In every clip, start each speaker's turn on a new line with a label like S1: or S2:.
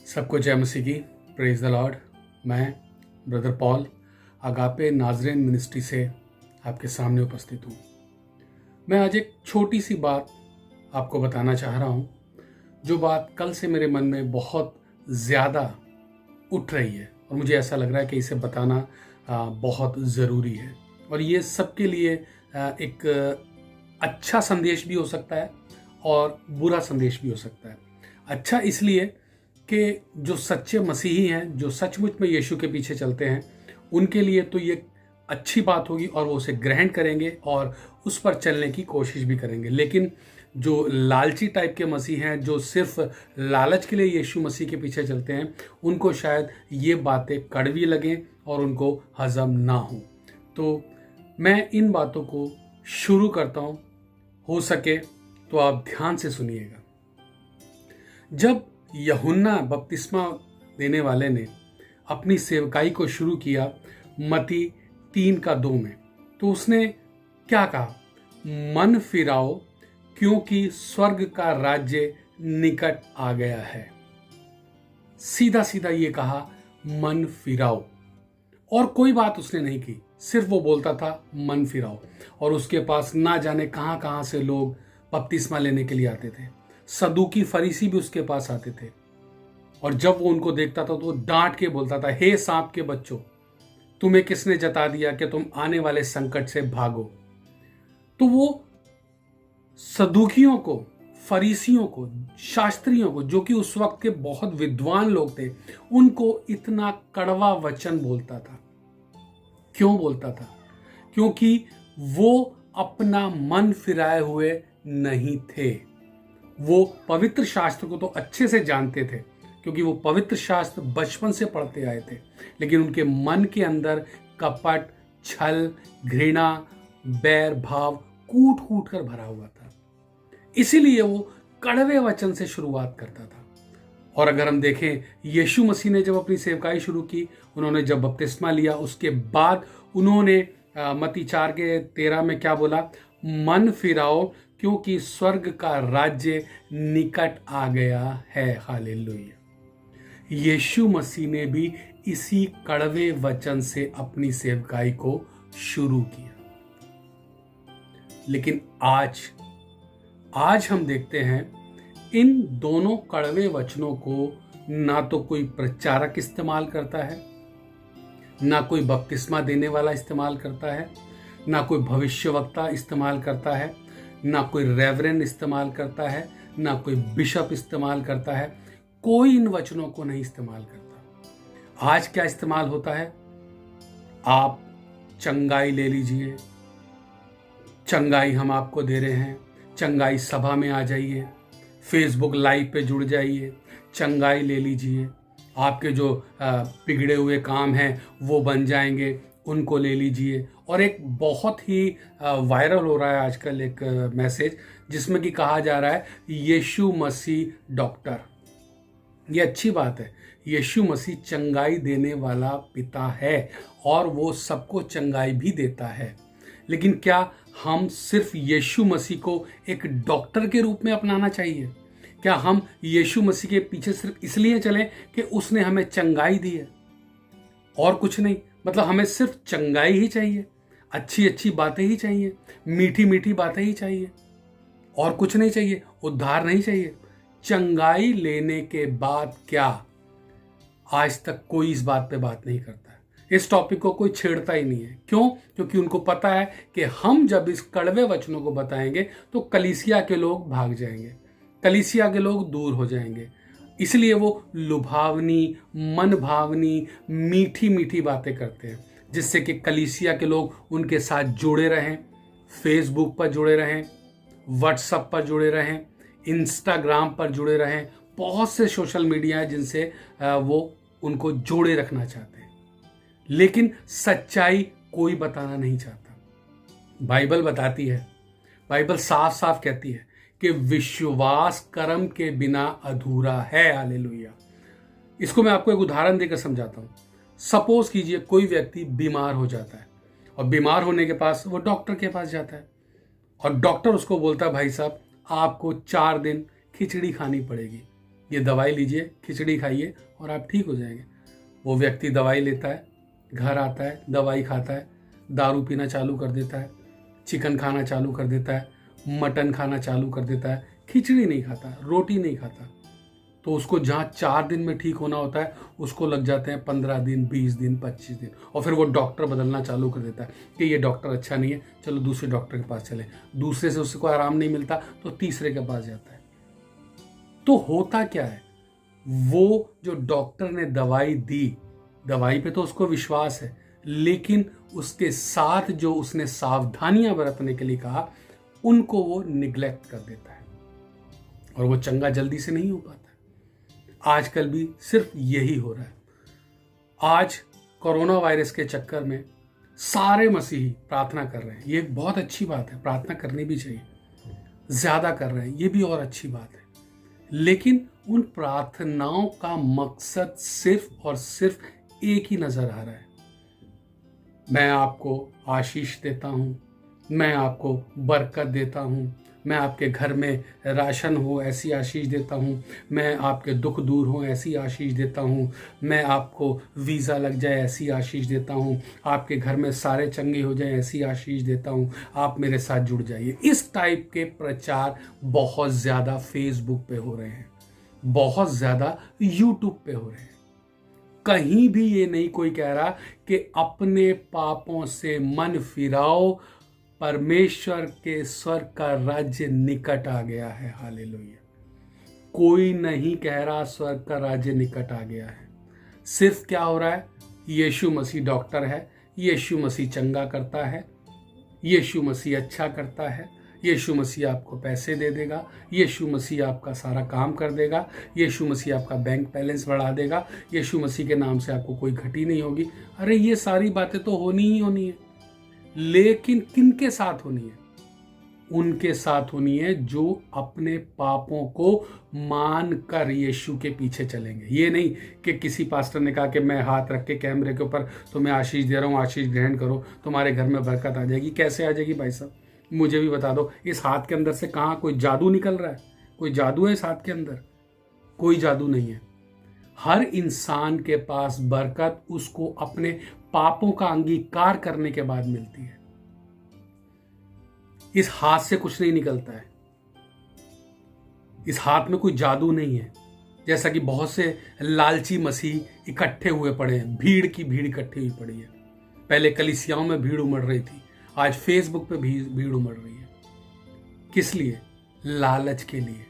S1: सबको जय मसीह की। Praise the Lord. मैं ब्रदर पॉल अगापे नाजरेन मिनिस्ट्री से आपके सामने उपस्थित हूँ। मैं आज एक छोटी सी बात आपको बताना चाह रहा हूँ, जो बात कल से मेरे मन में बहुत ज़्यादा उठ रही है और मुझे ऐसा लग रहा है कि इसे बताना बहुत ज़रूरी है। और ये सबके लिए एक अच्छा संदेश भी हो सकता है और बुरा संदेश भी हो सकता है। अच्छा इसलिए कि जो सच्चे मसीही हैं, जो सचमुच में यीशु के पीछे चलते हैं, उनके लिए तो ये अच्छी बात होगी और वो उसे ग्रहण करेंगे और उस पर चलने की कोशिश भी करेंगे। लेकिन जो लालची टाइप के मसीह हैं, जो सिर्फ लालच के लिए यीशु मसीह के पीछे चलते हैं, उनको शायद ये बातें कड़वी लगें और उनको हजम ना हो। तो मैं इन बातों को शुरू करता हूँ। हो सके तो आप ध्यान से सुनिएगा। जब यूहन्ना बपतिस्मा देने वाले ने अपनी सेवकाई को शुरू किया मत्ती 3:2 में, तो उसने क्या कहा? मन फिराओ क्योंकि स्वर्ग का राज्य निकट आ गया है। सीधा सीधा ये कहा, मन फिराओ। और कोई बात उसने नहीं की, सिर्फ वो बोलता था मन फिराओ। और उसके पास ना जाने कहां कहां से लोग बपतिस्मा लेने के लिए आते थे। सदूकी फरीसी भी उसके पास आते थे और जब वो उनको देखता था तो वो डांट के बोलता था, हे सांप के बच्चों, तुम्हें किसने जता दिया कि तुम आने वाले संकट से भागो। तो वो सदूकियों को, फरीसियों को, शास्त्रियों को, जो कि उस वक्त के बहुत विद्वान लोग थे, उनको इतना कड़वा वचन बोलता था। क्यों बोलता था? क्योंकि वो अपना मन फिराए हुए नहीं थे। वो पवित्र शास्त्र को तो अच्छे से जानते थे, क्योंकि वो पवित्र शास्त्र बचपन से पढ़ते आए थे, लेकिन उनके मन के अंदर कपट, छल, घृणा, बैर भाव कूट कूट कर भरा हुआ था। इसीलिए वो कड़वे वचन से शुरुआत करता था। और अगर हम देखें, यीशु मसीह ने जब अपनी सेवकाई शुरू की, उन्होंने जब बपतिस्मा लिया, उसके बाद उन्होंने मत्ती 4:13 में क्या बोला? मन फिराओ क्योंकि स्वर्ग का राज्य निकट आ गया है। हालेलुया। यीशु मसीह ने भी इसी कड़वे वचन से अपनी सेवकाई को शुरू किया। लेकिन आज हम देखते हैं, इन दोनों कड़वे वचनों को ना तो कोई प्रचारक इस्तेमाल करता है, ना कोई बपतिस्मा देने वाला इस्तेमाल करता है, ना कोई भविष्यवक्ता इस्तेमाल करता है, ना कोई रेवरेंड इस्तेमाल करता है, ना कोई बिशप इस्तेमाल करता है। कोई इन वचनों को नहीं इस्तेमाल करता। आज क्या इस्तेमाल होता है? आप चंगाई ले लीजिए, चंगाई हम आपको दे रहे हैं, चंगाई सभा में आ जाइए, फेसबुक लाइव पे जुड़ जाइए, चंगाई ले लीजिए, आपके जो बिगड़े हुए काम हैं वो बन जाएंगे, उनको ले लीजिए। और एक बहुत ही वायरल हो रहा है आजकल एक मैसेज, जिसमें कि कहा जा रहा है यीशु मसीह डॉक्टर। ये अच्छी बात है। यीशु मसीह चंगाई देने वाला पिता है और वो सबको चंगाई भी देता है। लेकिन क्या हम सिर्फ यीशु मसीह को एक डॉक्टर के रूप में अपनाना चाहिए? क्या हम यीशु मसीह के पीछे सिर्फ इसलिए चलें कि उसने हमें चंगाई दी है और कुछ नहीं? मतलब हमें सिर्फ चंगाई ही चाहिए, अच्छी अच्छी बातें ही चाहिए, मीठी मीठी बातें ही चाहिए और कुछ नहीं चाहिए, उद्धार नहीं चाहिए? चंगाई लेने के बाद क्या? आज तक कोई इस बात पे बात नहीं करता है। इस टॉपिक को कोई छेड़ता ही नहीं है। क्यों? क्योंकि उनको पता है कि हम जब इस कड़वे वचनों को बताएंगे तो कलीसिया के लोग भाग जाएंगे, कलीसिया के लोग दूर हो जाएंगे। इसलिए वो लुभावनी, मन भावनी, मीठी मीठी बातें करते हैं, जिससे कि कलीसिया के लोग उनके साथ जुड़े रहें, फेसबुक पर जुड़े रहें, व्हाट्सएप पर जुड़े रहें, इंस्टाग्राम पर जुड़े रहें। बहुत से सोशल मीडिया है जिनसे वो उनको जोड़े रखना चाहते हैं, लेकिन सच्चाई कोई बताना नहीं चाहता। बाइबल बताती है, बाइबल साफ साफ कहती है कि विश्वास कर्म के बिना अधूरा है। हालेलुया। इसको मैं आपको एक उदाहरण देकर समझाता हूं। सपोज कीजिए कोई व्यक्ति बीमार हो जाता है और बीमार होने के पास वो डॉक्टर के पास जाता है और डॉक्टर उसको बोलता है, भाई साहब आपको 4 दिन खिचड़ी खानी पड़ेगी। ये दवाई लीजिए, खिचड़ी खाइए और आप ठीक हो जाएंगे। वो व्यक्ति दवाई लेता है, घर आता है, दवाई खाता है, दारू पीना चालू कर देता है, चिकन खाना चालू कर देता है, मटन खाना चालू कर देता है, खिचड़ी नहीं खाता, रोटी नहीं खाता। तो उसको जहाँ 4 दिन में ठीक होना होता है उसको लग जाते हैं 15 दिन, 20 दिन, 25 दिन, और फिर वो डॉक्टर बदलना चालू कर देता है कि ये डॉक्टर अच्छा नहीं है, चलो दूसरे डॉक्टर के पास चले। दूसरे से उसको आराम नहीं मिलता तो तीसरे के पास जाता है। तो होता क्या है, वो जो डॉक्टर ने दवाई दी, दवाई पे तो उसको विश्वास है, लेकिन उसके साथ जो उसने सावधानियां बरतने के लिए कहा उनको वो निग्लेक्ट कर देता है और वो चंगा जल्दी से नहीं हो पाता। आजकल भी सिर्फ यही हो रहा है। आज कोरोना वायरस के चक्कर में सारे मसीही प्रार्थना कर रहे हैं, ये एक बहुत अच्छी बात है, प्रार्थना करनी भी चाहिए, ज्यादा कर रहे हैं, ये भी और अच्छी बात है। लेकिन उन प्रार्थनाओं का मकसद सिर्फ और सिर्फ एक ही नजर आ रहा है, मैं आपको आशीष देता हूं, मैं आपको बरकत देता हूं, मैं आपके घर में राशन हो ऐसी आशीष देता हूं, मैं आपके दुख दूर हो ऐसी आशीष देता हूं, मैं आपको वीज़ा लग जाए ऐसी आशीष देता हूं, आपके घर में सारे चंगे हो जाए ऐसी आशीष देता हूं, आप मेरे साथ जुड़ जाइए। इस टाइप के प्रचार बहुत ज़्यादा फेसबुक पे हो रहे हैं, बहुत ज़्यादा यूट्यूब पे हो रहे हैं। कहीं भी ये नहीं कोई कह रहा कि अपने पापों से मन फिराओ, परमेश्वर के स्वर्ग का राज्य निकट आ गया है। हालेलुया। कोई नहीं कह रहा स्वर्ग का राज्य निकट आ गया है। सिर्फ क्या हो रहा है, यीशु मसीह डॉक्टर है, यीशु मसीह चंगा करता है, यीशु मसीह अच्छा करता है, यीशु मसीह आपको पैसे दे देगा, यीशु मसीह आपका सारा काम कर देगा, यीशु मसीह आपका बैंक बैलेंस बढ़ा देगा, यीशु मसीह के नाम से आपको कोई घटी नहीं होगी। अरे ये सारी बातें तो होनी ही होनी है, लेकिन किनके साथ होनी है? उनके साथ होनी है जो अपने पापों को मानकर यीशु के पीछे चलेंगे। ये नहीं कि किसी पास्टर ने कहा कि मैं हाथ रख के कैमरे के ऊपर तुम्हें आशीष दे रहा हूँ, आशीष ग्रहण करो, तुम्हारे घर में बरकत आ जाएगी। कैसे आ जाएगी भाई साहब, मुझे भी बता दो। इस हाथ के अंदर से कहाँ कोई जादू निकल रहा है? कोई जादू है इस हाथ के अंदर? कोई जादू नहीं है। हर इंसान के पास बरकत उसको अपने पापों का अंगीकार करने के बाद मिलती है। इस हाथ से कुछ नहीं निकलता है, इस हाथ में कोई जादू नहीं है। जैसा कि बहुत से लालची मसीह इकट्ठे हुए पड़े हैं, भीड़ की भीड़ इकट्ठी हुई पड़ी है। पहले कलीसियाओं में भीड़ उमड़ रही थी, आज फेसबुक पे भीड़ उमड़ रही है। किस लिए? लालच के लिए।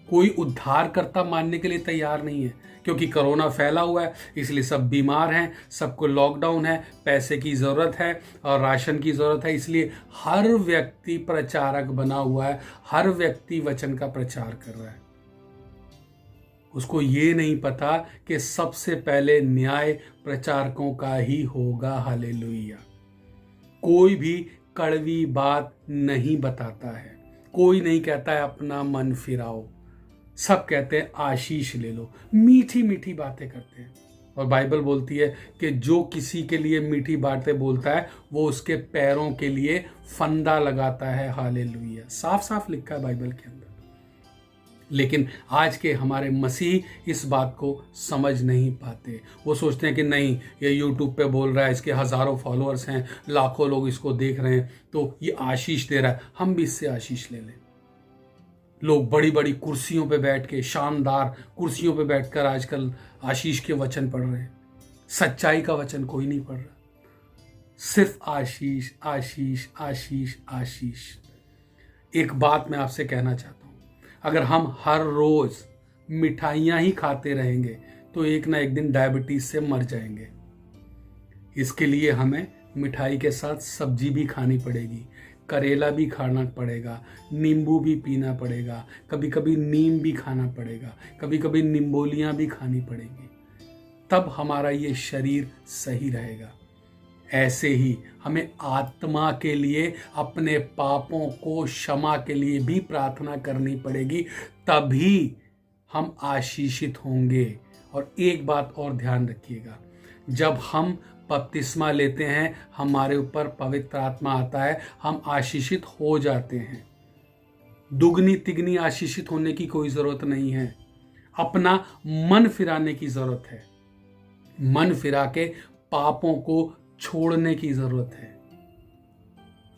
S1: कोई उद्धारकर्ता मानने के लिए तैयार नहीं है, क्योंकि कोरोना फैला हुआ है, इसलिए सब बीमार हैं, सबको लॉकडाउन है, पैसे की ज़रूरत है और राशन की ज़रूरत है, इसलिए हर व्यक्ति प्रचारक बना हुआ है, हर व्यक्ति वचन का प्रचार कर रहा है। उसको ये नहीं पता कि सबसे पहले न्याय प्रचारकों का ही होगा। हालेलुया। कोई भी कड़वी बात नहीं बताता है, कोई नहीं कहता है अपना मन फिराओ, सब कहते हैं आशीष ले लो, मीठी मीठी बातें करते हैं। और बाइबल बोलती है कि जो किसी के लिए मीठी बातें बोलता है वो उसके पैरों के लिए फंदा लगाता है। हालेलुया। साफ साफ लिखा है बाइबल के अंदर। लेकिन आज के हमारे मसीह इस बात को समझ नहीं पाते। वो सोचते हैं कि नहीं, ये यूट्यूब पे बोल रहा है, इसके हजारों फॉलोअर्स हैं, लाखों लोग इसको देख रहे हैं, तो ये आशीष दे रहा है, हम भी इससे आशीष ले लें। लोग बड़ी बड़ी कुर्सियों पे बैठ के, शानदार कुर्सियों पे बैठकर आजकल आशीष के वचन पढ़ रहे हैं। सच्चाई का वचन कोई नहीं पढ़ रहा, सिर्फ आशीष आशीष आशीष आशीष। एक बात मैं आपसे कहना चाहता हूं, अगर हम हर रोज मिठाइयां ही खाते रहेंगे तो एक ना एक दिन डायबिटीज से मर जाएंगे। इसके लिए हमें मिठाई के साथ सब्जी भी खानी पड़ेगी, करेला भी खाना पड़ेगा, नींबू भी पीना पड़ेगा, कभी कभी नीम भी खाना पड़ेगा, कभी कभी निम्बोलियां भी खानी पड़ेंगी, तब हमारा ये शरीर सही रहेगा। ऐसे ही हमें आत्मा के लिए, अपने पापों को क्षमा के लिए भी प्रार्थना करनी पड़ेगी, तभी हम आशीषित होंगे। और एक बात और ध्यान रखिएगा, जब हम बपतिस्मा लेते हैं, हमारे ऊपर पवित्र आत्मा आता है, हम आशीषित हो जाते हैं। दुगनी तिगनी आशीषित होने की कोई जरूरत नहीं है। अपना मन फिराने की जरूरत है। मन फिरा के पापों को छोड़ने की जरूरत है।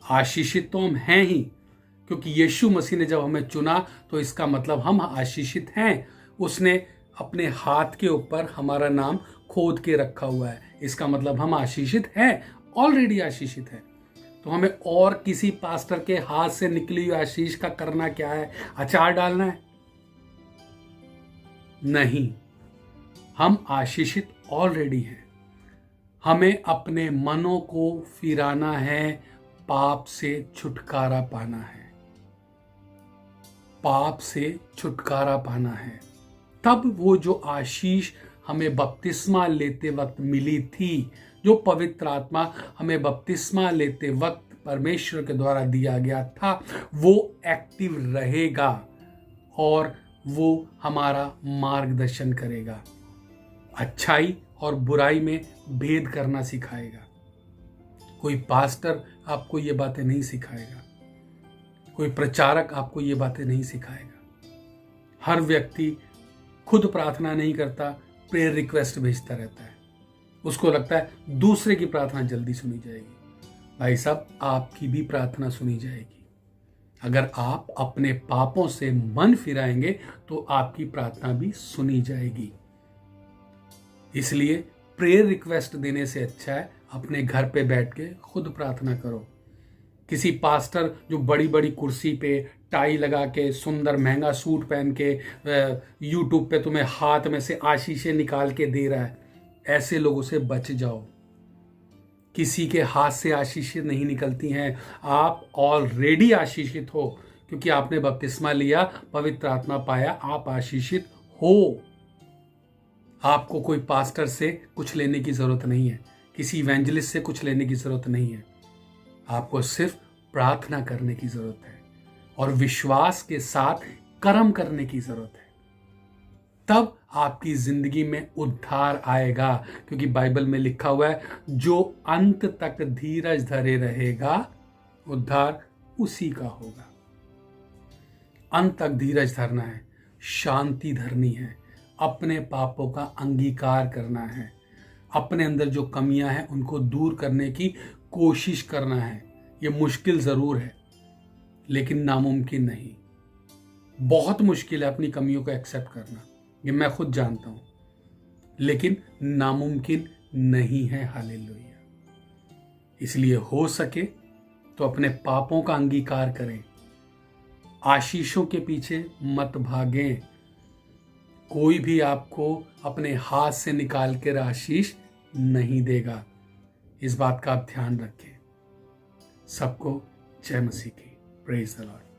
S1: आशीषित तो हम हैं ही, क्योंकि यीशु मसीह ने जब हमें चुना तो इसका मतलब हम आशीषित हैं। उसने अपने हाथ के ऊपर हमारा नाम खोद के रखा हुआ है, इसका मतलब हम आशीषित हैं, ऑलरेडी आशीषित हैं। तो हमें और किसी पास्टर के हाथ से निकली हुई आशीष का करना क्या है? अचार डालना है? नहीं, हम आशीषित ऑलरेडी हैं। हमें अपने मनों को फिराना है, पाप से छुटकारा पाना है, पाप से छुटकारा पाना है। तब वो जो आशीष हमें बपतिस्मा लेते वक्त मिली थी, जो पवित्र आत्मा हमें बपतिस्मा लेते वक्त परमेश्वर के द्वारा दिया गया था, वो एक्टिव रहेगा और वो हमारा मार्गदर्शन करेगा, अच्छाई और बुराई में भेद करना सिखाएगा। कोई पास्टर आपको ये बातें नहीं सिखाएगा, कोई प्रचारक आपको ये बातें नहीं सिखाएगा। हर व्यक्ति खुद प्रार्थना नहीं करता, प्रेयर रिक्वेस्ट भेजता रहता है। उसको लगता है दूसरे की प्रार्थना जल्दी सुनी जाएगी। भाई साहब, आपकी भी प्रार्थना सुनी जाएगी। अगर आप अपने पापों से मन फिराएंगे तो आपकी प्रार्थना भी सुनी जाएगी। इसलिए प्रेयर रिक्वेस्ट देने से अच्छा है अपने घर पे बैठ के खुद प्रार्थना करो। किसी पास्टर जो बड़ी बड़ी कुर्सी पे टाई लगा के सुंदर महंगा सूट पहन के यूट्यूब पे तुम्हें हाथ में से आशीषें निकाल के दे रहा है, ऐसे लोगों से बच जाओ। किसी के हाथ से आशीषें नहीं निकलती हैं। आप ऑलरेडी आशीषित हो, क्योंकि आपने बपतिस्मा लिया, पवित्र आत्मा पाया, आप आशीषित हो। आपको कोई पास्टर से कुछ लेने की जरूरत नहीं है, किसी इवेंजलिस्ट से कुछ लेने की जरूरत नहीं है। आपको सिर्फ प्रार्थना करने की जरूरत है और विश्वास के साथ कर्म करने की जरूरत है। तब आपकी जिंदगी में उद्धार आएगा, क्योंकि बाइबल में लिखा हुआ है, जो अंत तक धीरज धरे रहेगा उद्धार उसी का होगा। अंत तक धीरज धरना है, शांति धरनी है, अपने पापों का अंगीकार करना है, अपने अंदर जो कमियां हैं उनको दूर करने की कोशिश करना है। ये मुश्किल जरूर है, लेकिन नामुमकिन नहीं। बहुत मुश्किल है अपनी कमियों को एक्सेप्ट करना, ये मैं खुद जानता हूं, लेकिन नामुमकिन नहीं है। हालेलुया। इसलिए हो सके तो अपने पापों का अंगीकार करें, आशीषों के पीछे मत भागें। कोई भी आपको अपने हाथ से निकाल कर आशीष नहीं देगा, इस बात का आप ध्यान रखें। सबको जय मसीह की। Praise the Lord.